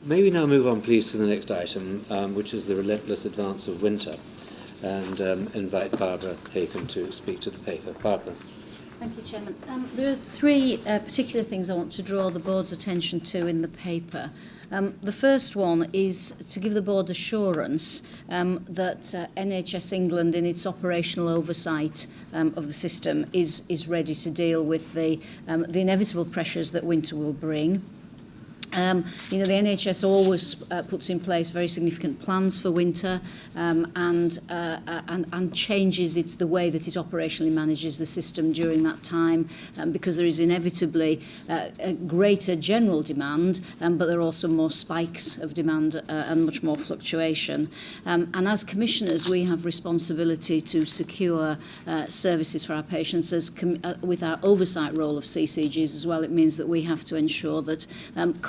May we now move on, please, to the next item, which is the relentless advance of winter, and invite Barbara Haken to speak to the paper. Barbara. Thank you, Chairman. There are three particular things I want to draw the Board's attention to in the paper. The first one is to give the Board assurance that NHS England, in its operational oversight of the system, is ready to deal with the inevitable pressures that winter will bring. The NHS always puts in place very significant plans for winter and changes the way that it operationally manages the system during that time, because there is inevitably a greater general demand, but there are also more spikes of demand and much more fluctuation. And as commissioners, we have responsibility to secure services for our patients. With our oversight role of CCGs as well, it means that we have to ensure that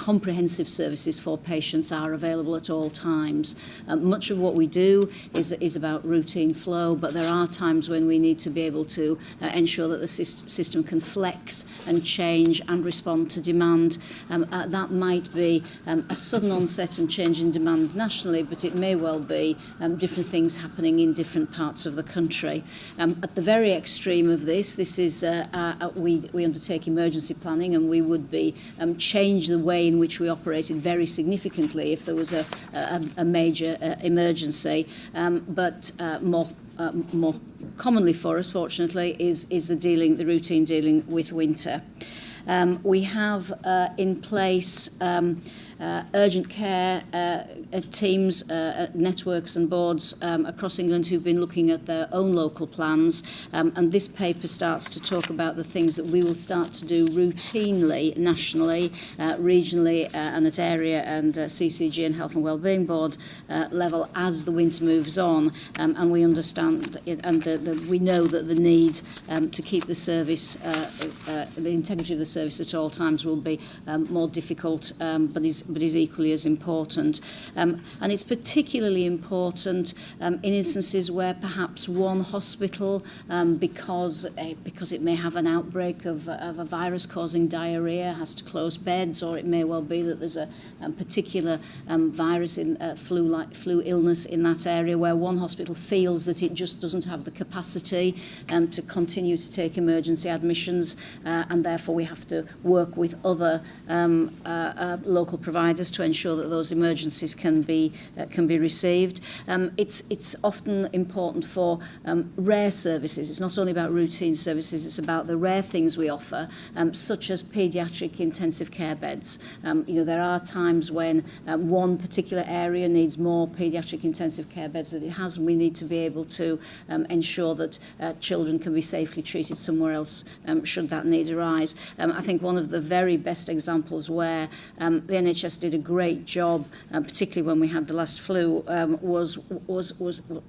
comprehensive services for patients are available at all times. Much of what we do is about routine flow, but there are times when we need to be able to ensure that the system can flex and change and respond to demand. That might be a sudden onset and change in demand nationally, but it may well be different things happening in different parts of the country. At the very extreme of this is we undertake emergency planning, and we would be change the way in which we operated very significantly if there was a major emergency, but more commonly for us, fortunately, is the routine dealing with winter. We have in place urgent care teams, networks and boards across England who've been looking at their own local plans, and this paper starts to talk about the things that we will start to do routinely, nationally, regionally, and at area and CCG and Health and Wellbeing Board level as the winter moves on, and we understand and we know that the need to keep the service, the integrity of the service at all times will be more difficult, but is equally as important. And it's particularly important in instances where perhaps one hospital, because it may have an outbreak of a virus causing diarrhea, has to close beds, or it may well be that there's a particular virus in flu illness in that area, where one hospital feels that it just doesn't have the capacity to continue to take emergency admissions, and therefore we have to work with other local providers to ensure that those emergencies can be received. It's often important for rare services. It's not only about routine services, it's about the rare things we offer, such as paediatric intensive care beds. There are times when one particular area needs more paediatric intensive care beds than it has, and we need to be able to ensure that children can be safely treated somewhere else should that need arise. I think one of the very best examples where the NHS did a great job, particularly when we had the last flu, was ECMO,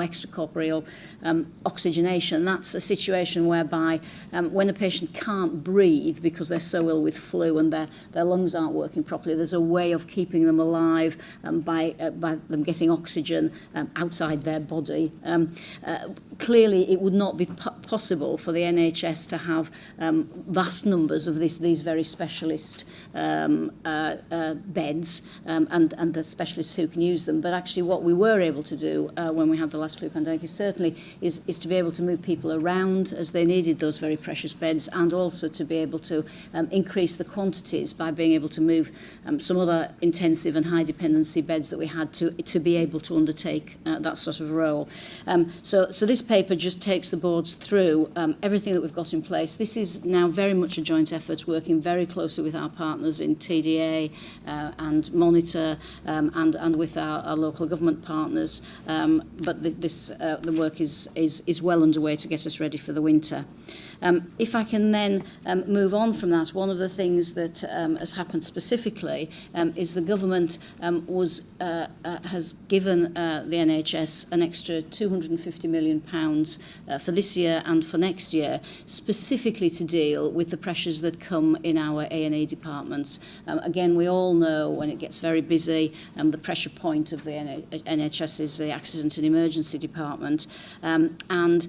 extracorporeal oxygenation. That's a situation whereby when a patient can't breathe because they're so ill with flu and their lungs aren't working properly, there's a way of keeping them alive by them getting oxygen outside their body. Clearly, it would not be possible for the NHS to have vast numbers of these very specialist beds and the specialists who can use them. But actually what we were able to do when we had the last flu pandemic is to be able to move people around as they needed those very precious beds, and also to be able to increase the quantities by being able to move some other intensive and high dependency beds that we had to be able to undertake that sort of role. So this paper just takes the boards through everything that we've got in place. This is now very much a joint effort, working very closely with our partners in TDA and Monitor and with our local government partners. But the work is well underway to get us ready for the winter. If I can then move on from that, one of the things that has happened specifically is the government has given the NHS an extra £250 million for this year and for next year, specifically to deal with the pressures that come in our A&E departments. Again, we all know when it gets very busy, the pressure point of the NHS is the accident and emergency department, and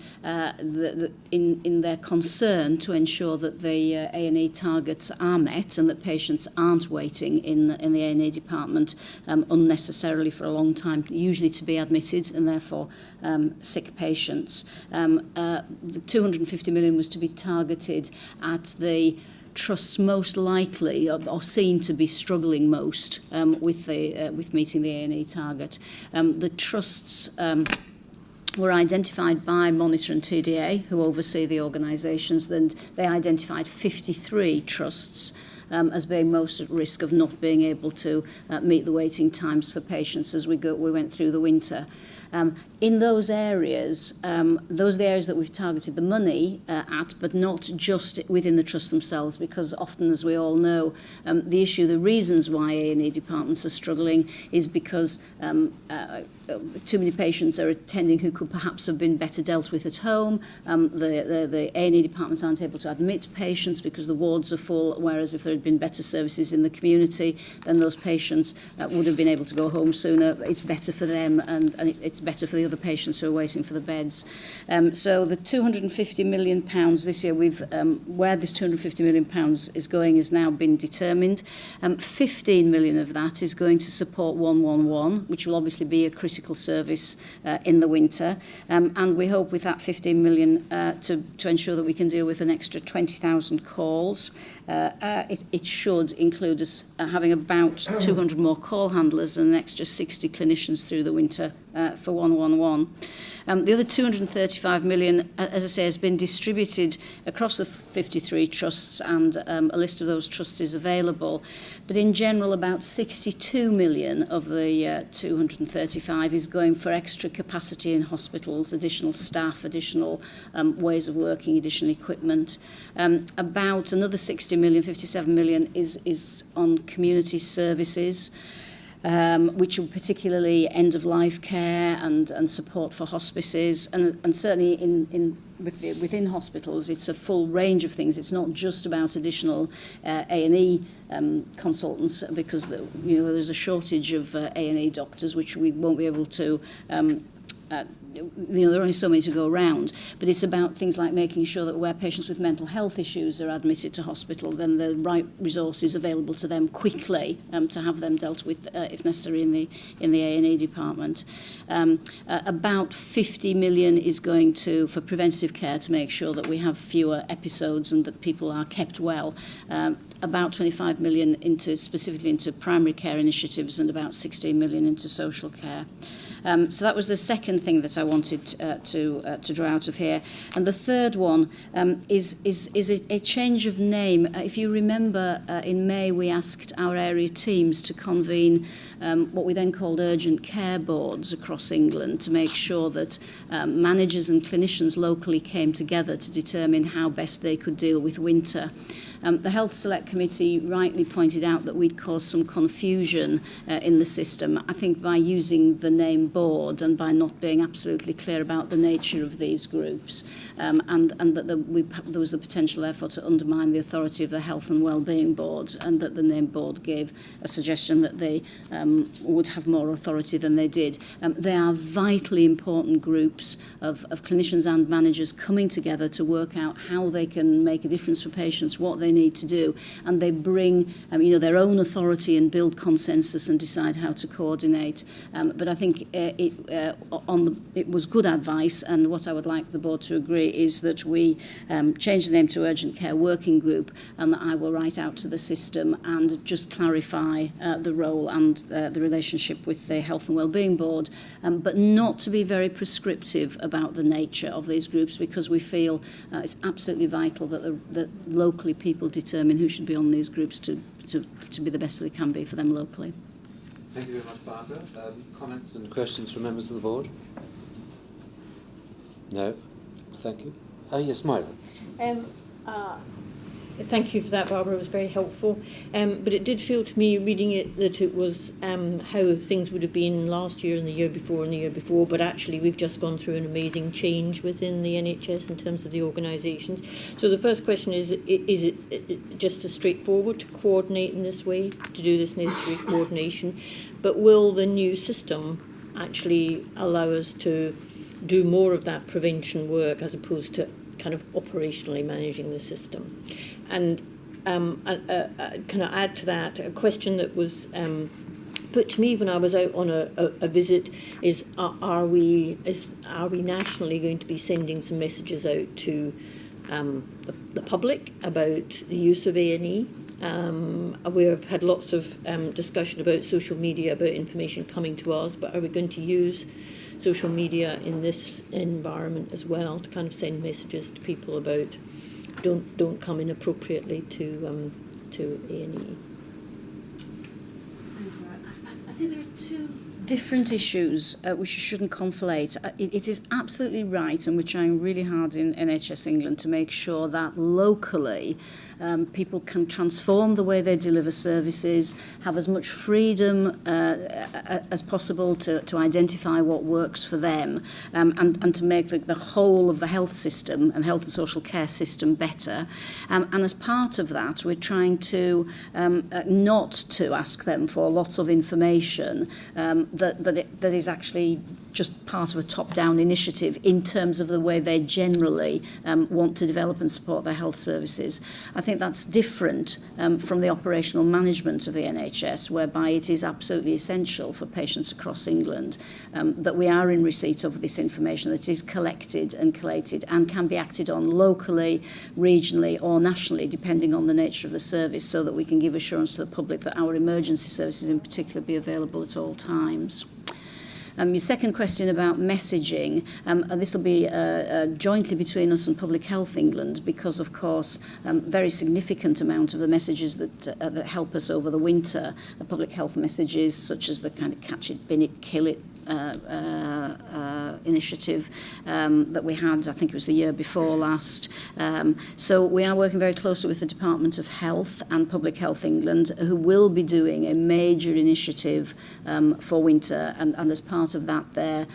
in their concern to ensure that the A&E targets are met and that patients aren't waiting in the A&E department unnecessarily for a long time, usually to be admitted, and therefore sick patients. The 250 million was to be targeted at the trusts most likely or seen to be struggling most with meeting the A&E target. The trusts were identified by Monitor and TDA, who oversee the organisations, and they identified 53 trusts as being most at risk of not being able to meet the waiting times for patients as we went through the winter. In those areas are the areas that we've targeted the money at, but not just within the trust themselves, because often, as we all know, the reasons why A&E departments are struggling is because too many patients are attending who could perhaps have been better dealt with at home. The A&E departments aren't able to admit patients because the wards are full, whereas if there had been better services in the community, then those patients would have been able to go home sooner. It's better for them, and it's better for the other patients who are waiting for the beds. So the £250 million this year, where this £250 million is going has now been determined. 15 million of that is going to support 111, which will obviously be a critical service in the winter. And we hope with that 15 million to ensure that we can deal with an extra 20,000 calls. It should include us having about 200 more call handlers and an extra 60 clinicians through the winter for 111. The other 235 million, as I say, has been distributed across the 53 trusts, and a list of those trusts is available. But in general, about 62 million of the 235 is going for extra capacity in hospitals, additional staff, additional ways of working, additional equipment. About another 60 million, 57 million is on community services, which are particularly end-of-life care and support for hospices, and certainly within hospitals, it's a full range of things. It's not just about additional A&E consultants, because there's a shortage of A&E doctors, which we won't be able to. There are only so many to go around, but it's about things like making sure that where patients with mental health issues are admitted to hospital, then the right resources available to them quickly to have them dealt with, if necessary, in the A&E department. About 50 million is going for preventative care, to make sure that we have fewer episodes and that people are kept well. About 25 million specifically into primary care initiatives, and about 16 million into social care. So that was the second thing that I wanted to draw out of here. And the third one is a change of name. If you remember, in May we asked our area teams to convene what we then called urgent care boards across England, to make sure that managers and clinicians locally came together to determine how best they could deal with winter. The Health Select Committee rightly pointed out that we'd caused some confusion in the system, I think by using the name board and by not being absolutely clear about the nature of these groups, and that there was the potential therefore to undermine the authority of the Health and Wellbeing Board, and that the name board gave a suggestion that they would have more authority than they did. They are vitally important groups of clinicians and managers coming together to work out how they can make a difference for patients, what they need to do, and they bring their own authority and build consensus and decide how to coordinate. But I think it was good advice, and what I would like the board to agree is that we change the name to Urgent Care Working Group, and that I will write out to the system and just clarify the role and the relationship with the Health and Wellbeing Board, but not to be very prescriptive about the nature of these groups, because we feel it's absolutely vital that locally people determine who should be on these groups to be the best they can be for them locally. Thank you very much, Barbara. Comments and questions from members of the board? No? Thank you. Yes, Myra. Thank you for that, Barbara. It was very helpful. But it did feel to me, reading it, that it was how things would have been last year and the year before and the year before, but actually we've just gone through an amazing change within the NHS in terms of the organisations. So the first question is it just as straightforward to coordinate in this way, to do this necessary coordination? But will the new system actually allow us to do more of that prevention work as opposed to kind of operationally managing the system. And kind of add to that, a question that was put to me when I was out on a visit is, are we nationally going to be sending some messages out to the public about the use of A&E? We've had lots of discussion about social media, about information coming to us, but are we going to use social media in this environment as well to kind of send messages to people about don't come inappropriately to A&E? I think there are two different issues which you shouldn't conflate. It is absolutely right, and we're trying really hard in NHS England to make sure that locally people can transform the way they deliver services, have as much freedom as possible to identify what works for them, and to make the whole of the health system and health and social care system better. And as part of that, we're trying to not to ask them for lots of information that is actually just part of a top-down initiative in terms of the way they generally want to develop and support their health services. I think that's different from the operational management of the NHS, whereby it is absolutely essential for patients across England that we are in receipt of this information that is collected and collated and can be acted on locally, regionally or nationally, depending on the nature of the service, so that we can give assurance to the public that our emergency services in particular be available at all times. Your second question about messaging, this will be jointly between us and Public Health England, because of course very significant amount of the messages that help us over the winter are public health messages such as the kind of catch it, bin it, kill it initiative that we had, I think it was the year before last. So we are working very closely with the Department of Health and Public Health England, who will be doing a major initiative for winter, and as part of that they've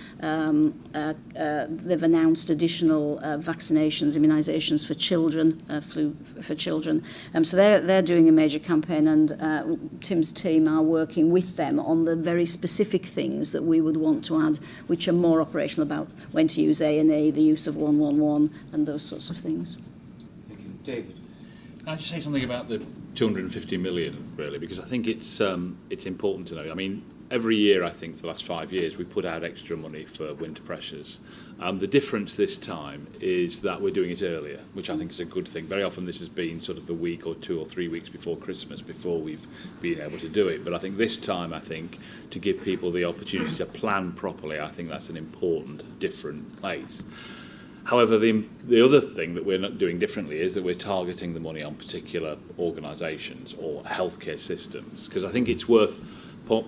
announced additional vaccinations, immunisations for children, flu for children. So they're doing a major campaign, and Tim's team are working with them on the very specific things that we would want to add, which are more operational, about when to use A&E, the use of 111 and those sorts of things. Thank you. David? Can I just say something about the 250 million, really, because I think it's important to know. I mean, every year, I think, for the last 5 years, we put out extra money for winter pressures. The difference this time is that we're doing it earlier, which I think is a good thing. Very often this has been sort of the week or 2 or 3 weeks before Christmas before we've been able to do it. But I think this time, to give people the opportunity to plan properly, I think that's an important, different place. However, the other thing that we're not doing differently is that we're targeting the money on particular organisations or healthcare systems, because I think it's worth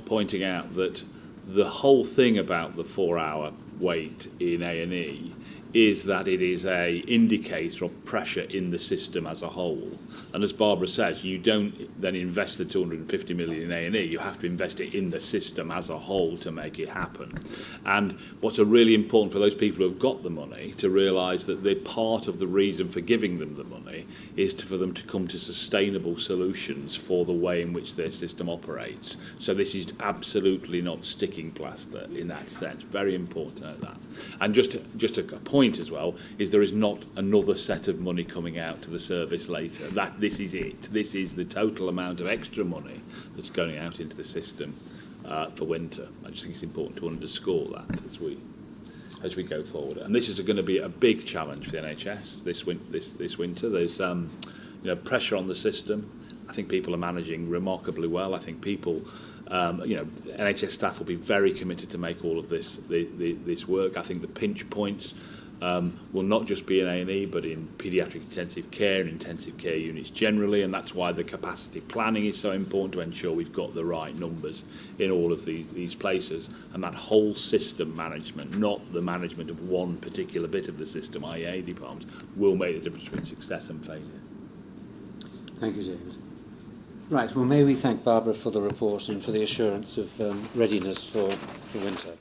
pointing out that the whole thing about the 4-hour wait in A&E is that it is a indicator of pressure in the system as a whole. And as Barbara says, you don't then invest the 250 million in A&E, you have to invest it in the system as a whole to make it happen. And what's really important for those people who have got the money to realise that they're part of the reason for giving them the money is for them to come to sustainable solutions for the way in which their system operates. So this is absolutely not sticking plaster in that sense. Very important to know that. And just a point as well is there is not another set of money coming out to the service later. This is it. This is the total amount of extra money that's going out into the system for winter. I just think it's important to underscore that as we go forward. And this is going to be a big challenge for the NHS this winter. There's pressure on the system. I think people are managing remarkably well. I think people, NHS staff will be very committed to make all of this work. I think the pinch points will not just be in A&E, but in paediatric intensive care and intensive care units generally, and that's why the capacity planning is so important, to ensure we've got the right numbers in all of these places, and that whole system management, not the management of one particular bit of the system, i.e. A departments, will make the difference between success and failure. Thank you, David. Right, well, may we thank Barbara for the report and for the assurance of readiness for winter.